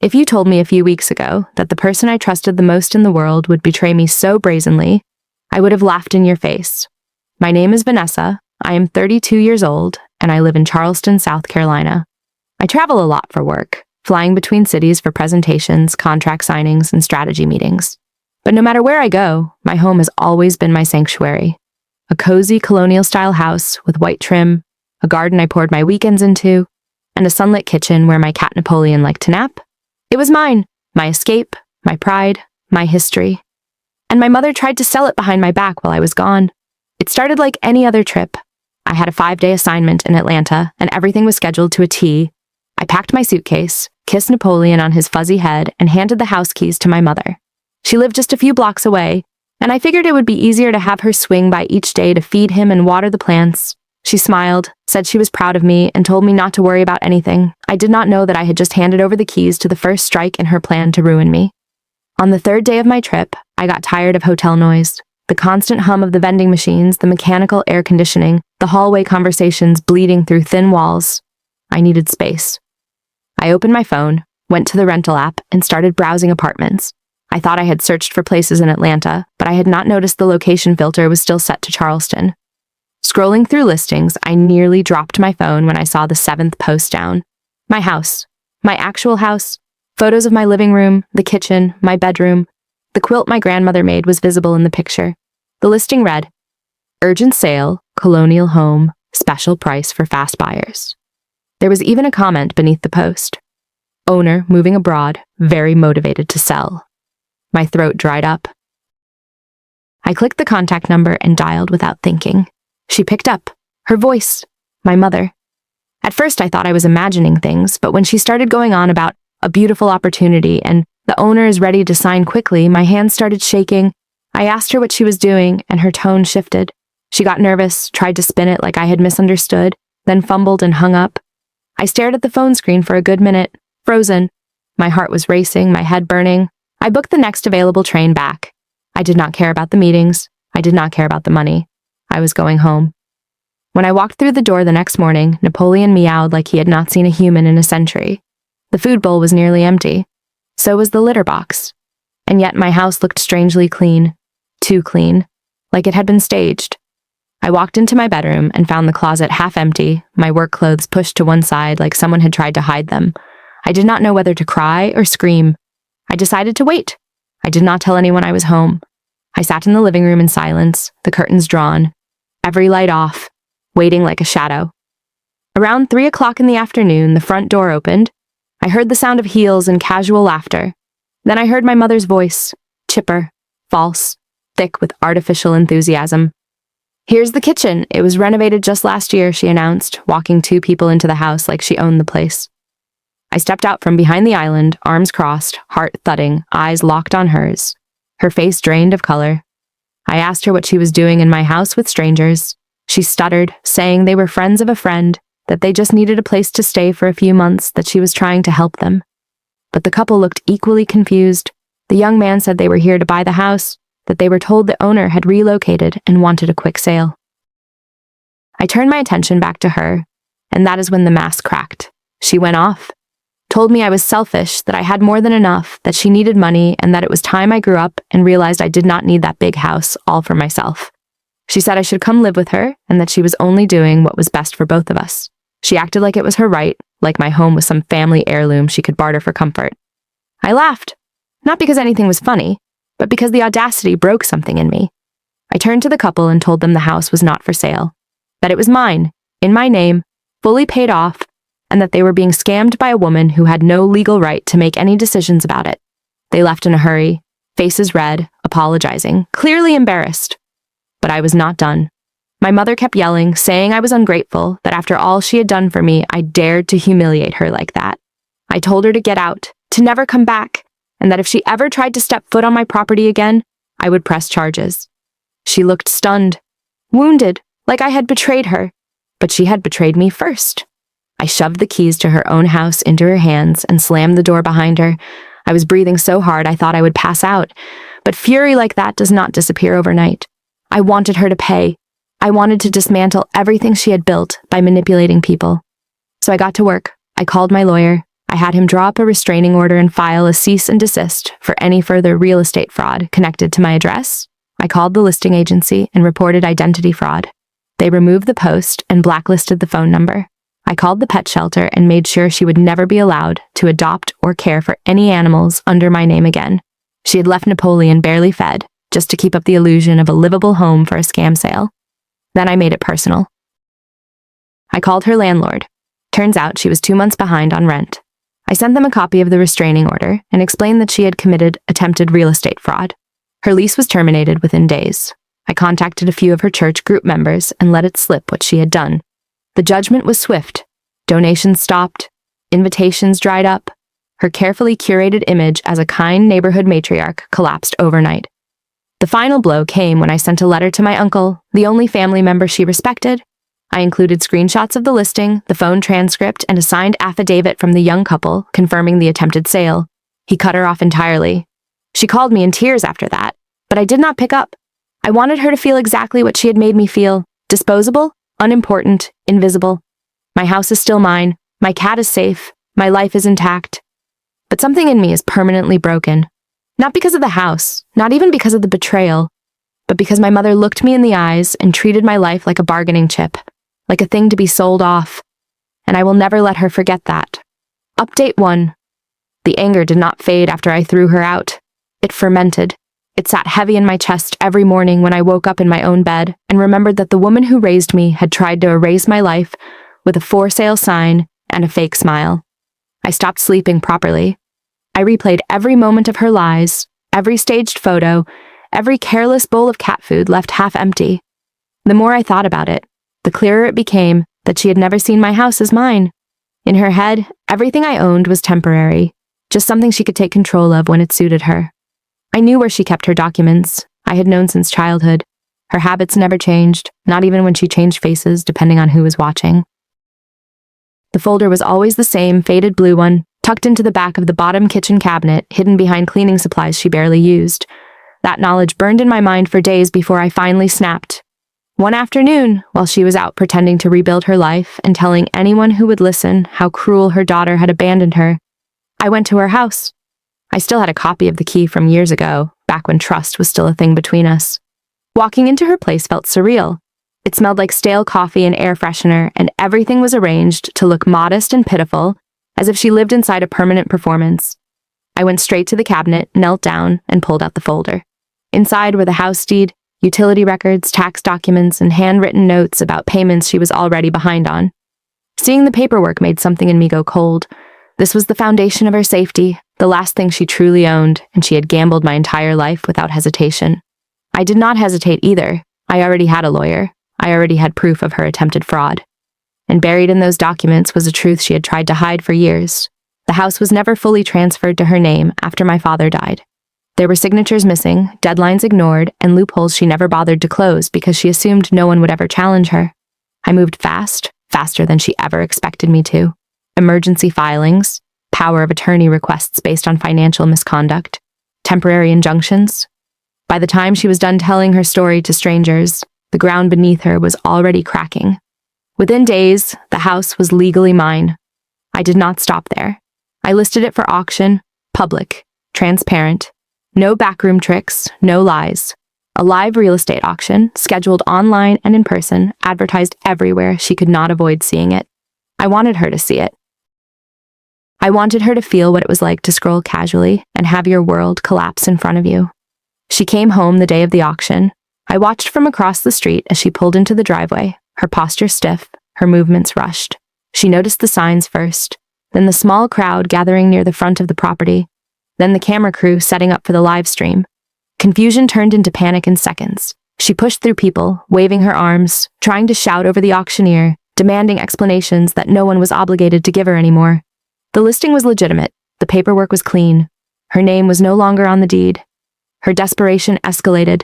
If you told me a few weeks ago that the person I trusted the most in the world would betray me so brazenly, I would have laughed in your face. My name is Vanessa, I am 32 years old, and I live in Charleston, South Carolina. I travel a lot for work, flying between cities for presentations, contract signings, and strategy meetings. But no matter where I go, my home has always been my sanctuary. A cozy colonial-style house with white trim, a garden I poured my weekends into, and a sunlit kitchen where my cat Napoleon liked to nap. It was mine, my escape, my pride, my history. And my mother tried to sell it behind my back while I was gone. It started like any other trip. I had a 5-day assignment in Atlanta, and everything was scheduled to a T. I packed my suitcase, kissed Napoleon on his fuzzy head, and handed the house keys to my mother. She lived just a few blocks away, and I figured it would be easier to have her swing by each day to feed him and water the plants. She smiled, said she was proud of me, and told me not to worry about anything. I did not know that I had just handed over the keys to the first strike in her plan to ruin me. On the 3rd day of my trip, I got tired of hotel noise. The constant hum of the vending machines, the mechanical air conditioning, the hallway conversations bleeding through thin walls. I needed space. I opened my phone, went to the rental app, and started browsing apartments. I thought I had searched for places in Atlanta, but I had not noticed the location filter was still set to Charleston. Scrolling through listings, I nearly dropped my phone when I saw the 7th post down. My house. My actual house. Photos of my living room, the kitchen, my bedroom. The quilt my grandmother made was visible in the picture. The listing read, "Urgent sale, colonial home, special price for fast buyers." There was even a comment beneath the post. "Owner moving abroad, very motivated to sell." My throat dried up. I clicked the contact number and dialed without thinking. She picked up. Her voice. My mother. At first I thought I was imagining things, but when she started going on about a beautiful opportunity and the owner is ready to sign quickly, my hands started shaking. I asked her what she was doing, and her tone shifted. She got nervous, tried to spin it like I had misunderstood, then fumbled and hung up. I stared at the phone screen for a good minute, frozen. My heart was racing, my head burning. I booked the next available train back. I did not care about the meetings. I did not care about the money. I was going home. When I walked through the door the next morning, Napoleon meowed like he had not seen a human in a century. The food bowl was nearly empty. So was the litter box. And yet my house looked strangely clean. Too clean. Like it had been staged. I walked into my bedroom and found the closet half empty, my work clothes pushed to one side like someone had tried to hide them. I did not know whether to cry or scream. I decided to wait. I did not tell anyone I was home. I sat in the living room in silence, the curtains drawn, every light off, waiting like a shadow. Around 3 o'clock in the afternoon, the front door opened. I heard the sound of heels and casual laughter. Then I heard my mother's voice, chipper, false, thick with artificial enthusiasm. "Here's the kitchen. It was renovated just last year," she announced, walking 2 people into the house like she owned the place. I stepped out from behind the island, arms crossed, heart thudding, eyes locked on hers. Her face drained of color. I asked her what she was doing in my house with strangers. She stuttered, saying they were friends of a friend, that they just needed a place to stay for a few months, that she was trying to help them. But the couple looked equally confused. The young man said they were here to buy the house, that they were told the owner had relocated and wanted a quick sale. I turned my attention back to her, and that is when the mask cracked. She went off. Told me I was selfish, that I had more than enough, that she needed money, and that it was time I grew up and realized I did not need that big house all for myself. She said I should come live with her, and that she was only doing what was best for both of us. She acted like it was her right, like my home was some family heirloom she could barter for comfort. I laughed, not because anything was funny, but because the audacity broke something in me. I turned to the couple and told them the house was not for sale, that it was mine, in my name, fully paid off, and that they were being scammed by a woman who had no legal right to make any decisions about it. They left in a hurry, faces red, apologizing, clearly embarrassed. But I was not done. My mother kept yelling, saying I was ungrateful, that after all she had done for me, I dared to humiliate her like that. I told her to get out, to never come back, and that if she ever tried to step foot on my property again, I would press charges. She looked stunned, wounded, like I had betrayed her, but she had betrayed me first. I shoved the keys to her own house into her hands and slammed the door behind her. I was breathing so hard I thought I would pass out, but fury like that does not disappear overnight. I wanted her to pay. I wanted to dismantle everything she had built by manipulating people. So I got to work. I called my lawyer. I had him draw up a restraining order and file a cease and desist for any further real estate fraud connected to my address. I called the listing agency and reported identity fraud. They removed the post and blacklisted the phone number. I called the pet shelter and made sure she would never be allowed to adopt or care for any animals under my name again. She had left Napoleon barely fed, just to keep up the illusion of a livable home for a scam sale. Then I made it personal. I called her landlord. Turns out she was 2 months behind on rent. I sent them a copy of the restraining order and explained that she had committed attempted real estate fraud. Her lease was terminated within days. I contacted a few of her church group members and let it slip what she had done. The judgment was swift. Donations stopped. Invitations dried up. Her carefully curated image as a kind neighborhood matriarch collapsed overnight. The final blow came when I sent a letter to my uncle, the only family member she respected. I included screenshots of the listing, the phone transcript, and a signed affidavit from the young couple confirming the attempted sale. He cut her off entirely. She called me in tears after that, but I did not pick up. I wanted her to feel exactly what she had made me feel: disposable, unimportant, invisible. My house is still mine, my cat is safe, my life is intact. But something in me is permanently broken. Not because of the house, not even because of the betrayal, but because my mother looked me in the eyes and treated my life like a bargaining chip, like a thing to be sold off. And I will never let her forget that. Update 1. The anger did not fade after I threw her out. It fermented. It sat heavy in my chest every morning when I woke up in my own bed and remembered that the woman who raised me had tried to erase my life with a for sale sign and a fake smile. I stopped sleeping properly. I replayed every moment of her lies, every staged photo, every careless bowl of cat food left half empty. The more I thought about it, the clearer it became that she had never seen my house as mine. In her head, everything I owned was temporary, just something she could take control of when it suited her. I knew where she kept her documents. I had known since childhood. Her habits never changed, not even when she changed faces depending on who was watching. The folder was always the same faded blue one, tucked into the back of the bottom kitchen cabinet, hidden behind cleaning supplies she barely used. That knowledge burned in my mind for days before I finally snapped. One afternoon, while she was out pretending to rebuild her life and telling anyone who would listen how cruel her daughter had abandoned her, I went to her house. I still had a copy of the key from years ago, back when trust was still a thing between us. Walking into her place felt surreal. It smelled like stale coffee and air freshener, and everything was arranged to look modest and pitiful, as if she lived inside a permanent performance. I went straight to the cabinet, knelt down, and pulled out the folder. Inside were the house deed, utility records, tax documents, and handwritten notes about payments she was already behind on. Seeing the paperwork made something in me go cold. This was the foundation of her safety, the last thing she truly owned, and she had gambled my entire life without hesitation. I did not hesitate either. I already had a lawyer. I already had proof of her attempted fraud. And buried in those documents was a truth she had tried to hide for years. The house was never fully transferred to her name after my father died. There were signatures missing, deadlines ignored, and loopholes she never bothered to close because she assumed no one would ever challenge her. I moved fast, faster than she ever expected me to. Emergency filings, power of attorney requests based on financial misconduct, temporary injunctions. By the time she was done telling her story to strangers, the ground beneath her was already cracking. Within days, the house was legally mine. I did not stop there. I listed it for auction, public, transparent, no backroom tricks, no lies. A live real estate auction, scheduled online and in person, advertised everywhere she could not avoid seeing it. I wanted her to see it. I wanted her to feel what it was like to scroll casually and have your world collapse in front of you. She came home the day of the auction. I watched from across the street as she pulled into the driveway, her posture stiff, her movements rushed. She noticed the signs first, then the small crowd gathering near the front of the property, then the camera crew setting up for the live stream. Confusion turned into panic in seconds. She pushed through people, waving her arms, trying to shout over the auctioneer, demanding explanations that no one was obligated to give her anymore. The listing was legitimate. The paperwork was clean. Her name was no longer on the deed. Her desperation escalated.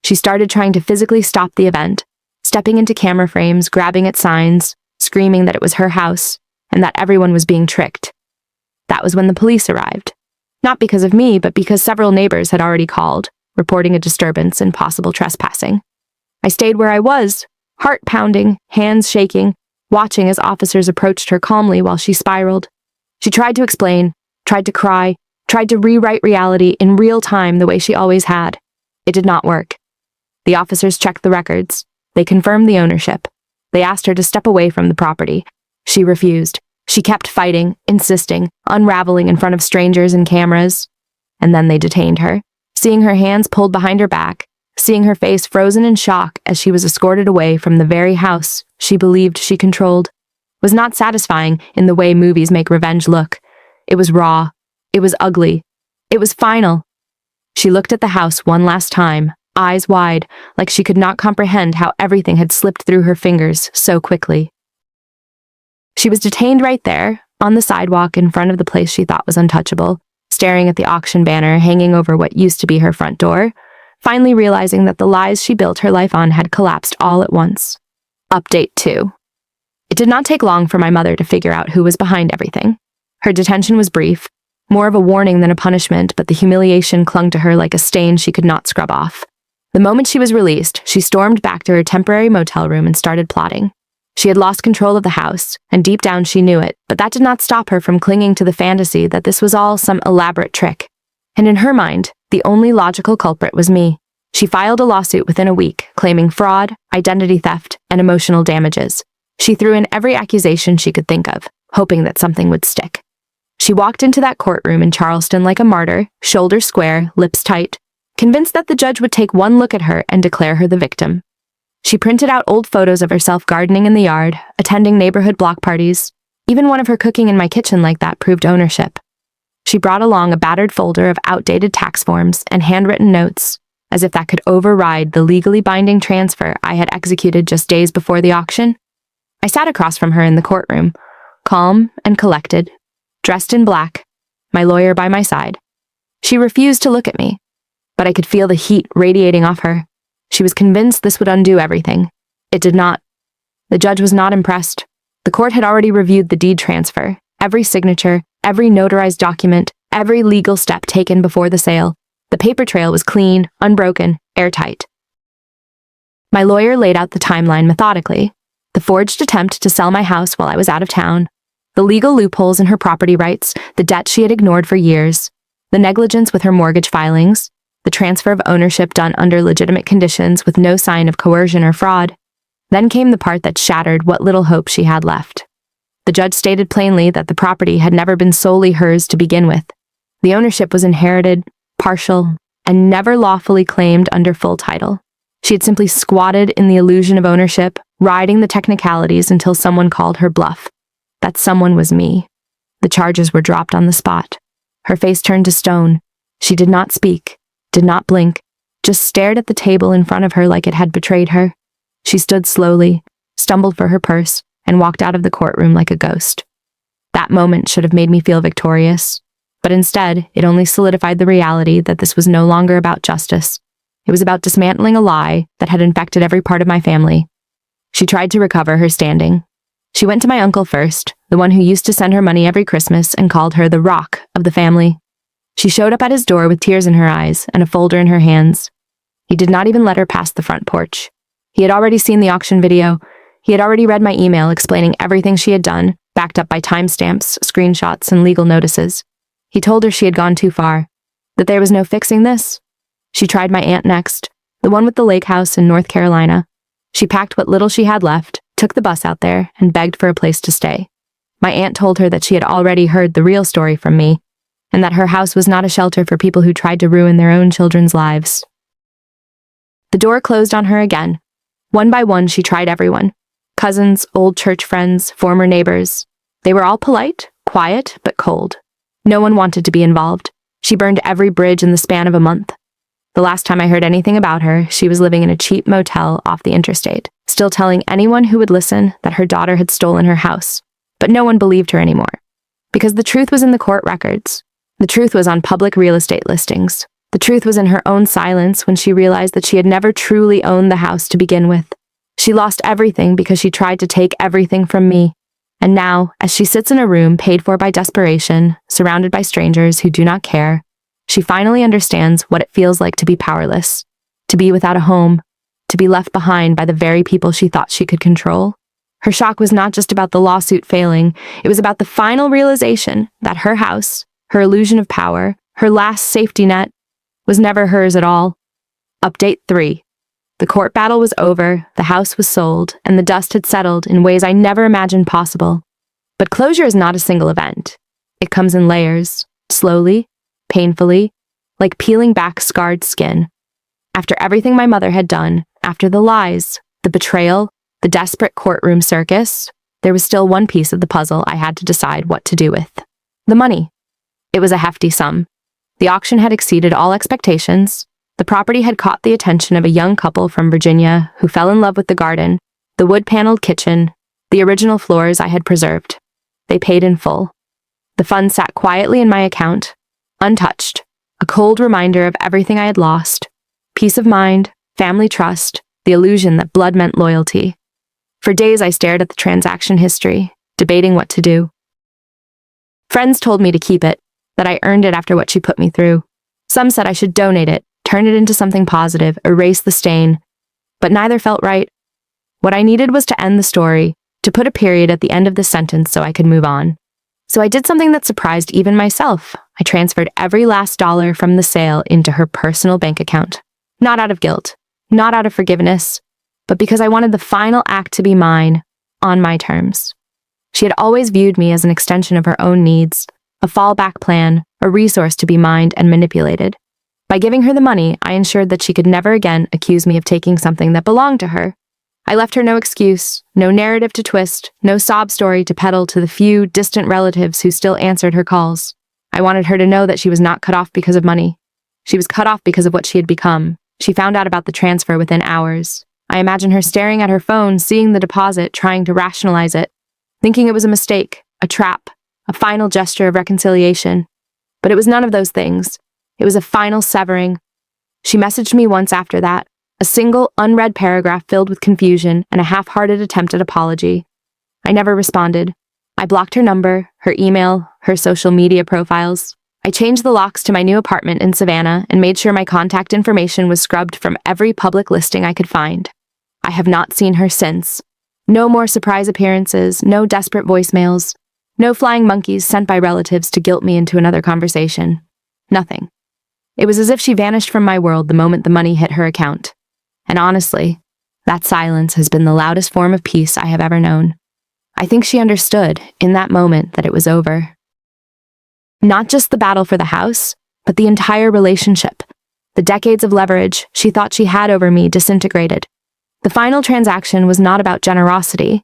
She started trying to physically stop the event, stepping into camera frames, grabbing at signs, screaming that it was her house and that everyone was being tricked. That was when the police arrived. Not because of me, but because several neighbors had already called, reporting a disturbance and possible trespassing. I stayed where I was, heart pounding, hands shaking, watching as officers approached her calmly while she spiraled. She tried to explain, tried to cry, tried to rewrite reality in real time the way she always had. It did not work. The officers checked the records. They confirmed the ownership. They asked her to step away from the property. She refused. She kept fighting, insisting, unraveling in front of strangers and cameras. And then they detained her, seeing her hands pulled behind her back, seeing her face frozen in shock as she was escorted away from the very house she believed she controlled, was not satisfying in the way movies make revenge look. It was raw. It was ugly. It was final. She looked at the house one last time, eyes wide, like she could not comprehend how everything had slipped through her fingers so quickly. She was detained right there, on the sidewalk in front of the place she thought was untouchable, staring at the auction banner hanging over what used to be her front door, finally realizing that the lies she built her life on had collapsed all at once. Update 2. It did not take long for my mother to figure out who was behind everything. Her detention was brief, more of a warning than a punishment, but the humiliation clung to her like a stain she could not scrub off. The moment she was released, she stormed back to her temporary motel room and started plotting. She had lost control of the house, and deep down she knew it, but that did not stop her from clinging to the fantasy that this was all some elaborate trick. And in her mind, the only logical culprit was me. She filed a lawsuit within a week, claiming fraud, identity theft, and emotional damages. She threw in every accusation she could think of, hoping that something would stick. She walked into that courtroom in Charleston like a martyr, shoulders square, lips tight, convinced that the judge would take one look at her and declare her the victim. She printed out old photos of herself gardening in the yard, attending neighborhood block parties. Even one of her cooking in my kitchen like that proved ownership. She brought along a battered folder of outdated tax forms and handwritten notes, as if that could override the legally binding transfer I had executed just days before the auction. I sat across from her in the courtroom, calm and collected, dressed in black, my lawyer by my side. She refused to look at me, but I could feel the heat radiating off her. She was convinced this would undo everything. It did not. The judge was not impressed. The court had already reviewed the deed transfer, every signature, every notarized document, every legal step taken before the sale. The paper trail was clean, unbroken, airtight. My lawyer laid out the timeline methodically. The forged attempt to sell my house while I was out of town, the legal loopholes in her property rights, the debt she had ignored for years, the negligence with her mortgage filings, the transfer of ownership done under legitimate conditions with no sign of coercion or fraud. Then came the part that shattered what little hope she had left. The judge stated plainly that the property had never been solely hers to begin with. The ownership was inherited, partial, and never lawfully claimed under full title. She had simply squatted in the illusion of ownership, riding the technicalities until someone called her bluff. That someone was me. The charges were dropped on the spot. Her face turned to stone. She did not speak, did not blink, just stared at the table in front of her like it had betrayed her. She stood slowly, stumbled for her purse, and walked out of the courtroom like a ghost. That moment should have made me feel victorious, but instead, it only solidified the reality that this was no longer about justice. It was about dismantling a lie that had infected every part of my family. She tried to recover her standing. She went to my uncle first, the one who used to send her money every Christmas and called her the rock of the family. She showed up at his door with tears in her eyes and a folder in her hands. He did not even let her past the front porch. He had already seen the auction video. He had already read my email explaining everything she had done, backed up by timestamps, screenshots, and legal notices. He told her she had gone too far, that there was no fixing this. She tried my aunt next, the one with the lake house in North Carolina. She packed what little she had left, took the bus out there, and begged for a place to stay. My aunt told her that she had already heard the real story from me, and that her house was not a shelter for people who tried to ruin their own children's lives. The door closed on her again. One by one, she tried everyone. Cousins, old church friends, former neighbors. They were all polite, quiet, but cold. No one wanted to be involved. She burned every bridge in the span of a month. The last time I heard anything about her, she was living in a cheap motel off the interstate, still telling anyone who would listen that her daughter had stolen her house. But no one believed her anymore. Because the truth was in the court records. The truth was on public real estate listings. The truth was in her own silence when she realized that she had never truly owned the house to begin with. She lost everything because she tried to take everything from me. And now, as she sits in a room paid for by desperation, surrounded by strangers who do not care, she finally understands what it feels like to be powerless, to be without a home, to be left behind by the very people she thought she could control. Her shock was not just about the lawsuit failing, it was about the final realization that her house, her illusion of power, her last safety net, was never hers at all. Update 3. The court battle was over, the house was sold, and the dust had settled in ways I never imagined possible. But closure is not a single event. It comes in layers, slowly, painfully, like peeling back scarred skin. After everything my mother had done, after the lies, the betrayal, the desperate courtroom circus, there was still one piece of the puzzle I had to decide what to do with. The money. It was a hefty sum. The auction had exceeded all expectations. The property had caught the attention of a young couple from Virginia who fell in love with the garden, the wood-paneled kitchen, the original floors I had preserved. They paid in full. The funds sat quietly in my account, untouched, a cold reminder of everything I had lost: peace of mind, family trust, the illusion that blood meant loyalty. For days I stared at the transaction history, debating what to do. Friends told me to keep it, that I earned it after what she put me through. Some said I should donate it, turn it into something positive, erase the stain. But neither felt right. What I needed was to end the story, to put a period at the end of the sentence so I could move on. So I did something that surprised even myself. I transferred every last dollar from the sale into her personal bank account. Not out of guilt, not out of forgiveness, but because I wanted the final act to be mine, on my terms. She had always viewed me as an extension of her own needs, a fallback plan, a resource to be mined and manipulated. By giving her the money, I ensured that she could never again accuse me of taking something that belonged to her. I left her no excuse, no narrative to twist, no sob story to peddle to the few distant relatives who still answered her calls. I wanted her to know that she was not cut off because of money. She was cut off because of what she had become. She found out about the transfer within hours. I imagine her staring at her phone, seeing the deposit, trying to rationalize it, thinking it was a mistake, a trap, a final gesture of reconciliation. But it was none of those things. It was a final severing. She messaged me once after that, a single, unread paragraph filled with confusion and a half-hearted attempt at apology. I never responded. I blocked her number, her email, her social media profiles. I changed the locks to my new apartment in Savannah and made sure my contact information was scrubbed from every public listing I could find. I have not seen her since. No more surprise appearances, no desperate voicemails, no flying monkeys sent by relatives to guilt me into another conversation. Nothing. It was as if she vanished from my world the moment the money hit her account. And honestly, that silence has been the loudest form of peace I have ever known. I think she understood, in that moment, that it was over. Not just the battle for the house, but the entire relationship. The decades of leverage she thought she had over me disintegrated. The final transaction was not about generosity.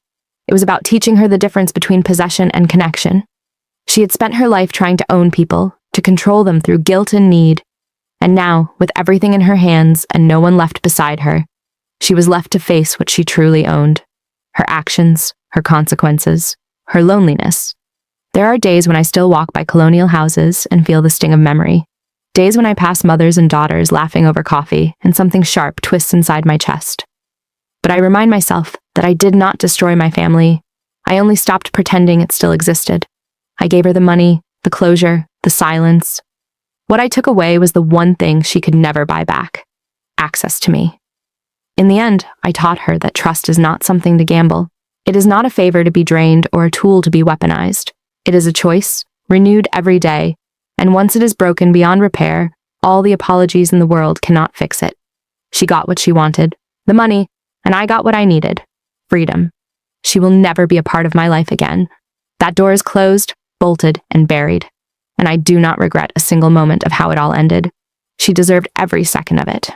It was about teaching her the difference between possession and connection. She had spent her life trying to own people, to control them through guilt and need. And now, with everything in her hands and no one left beside her, she was left to face what she truly owned: her actions, her consequences, her loneliness. There are days when I still walk by colonial houses and feel the sting of memory. Days when I pass mothers and daughters laughing over coffee and something sharp twists inside my chest. But I remind myself that I did not destroy my family. I only stopped pretending it still existed. I gave her the money, the closure, the silence. What I took away was the one thing she could never buy back: access to me. In the end, I taught her that trust is not something to gamble. It is not a favor to be drained or a tool to be weaponized. It is a choice, renewed every day, and once it is broken beyond repair, all the apologies in the world cannot fix it. She got what she wanted, the money, and I got what I needed: freedom. She will never be a part of my life again. That door is closed, bolted, and buried. And I do not regret a single moment of how it all ended. She deserved every second of it.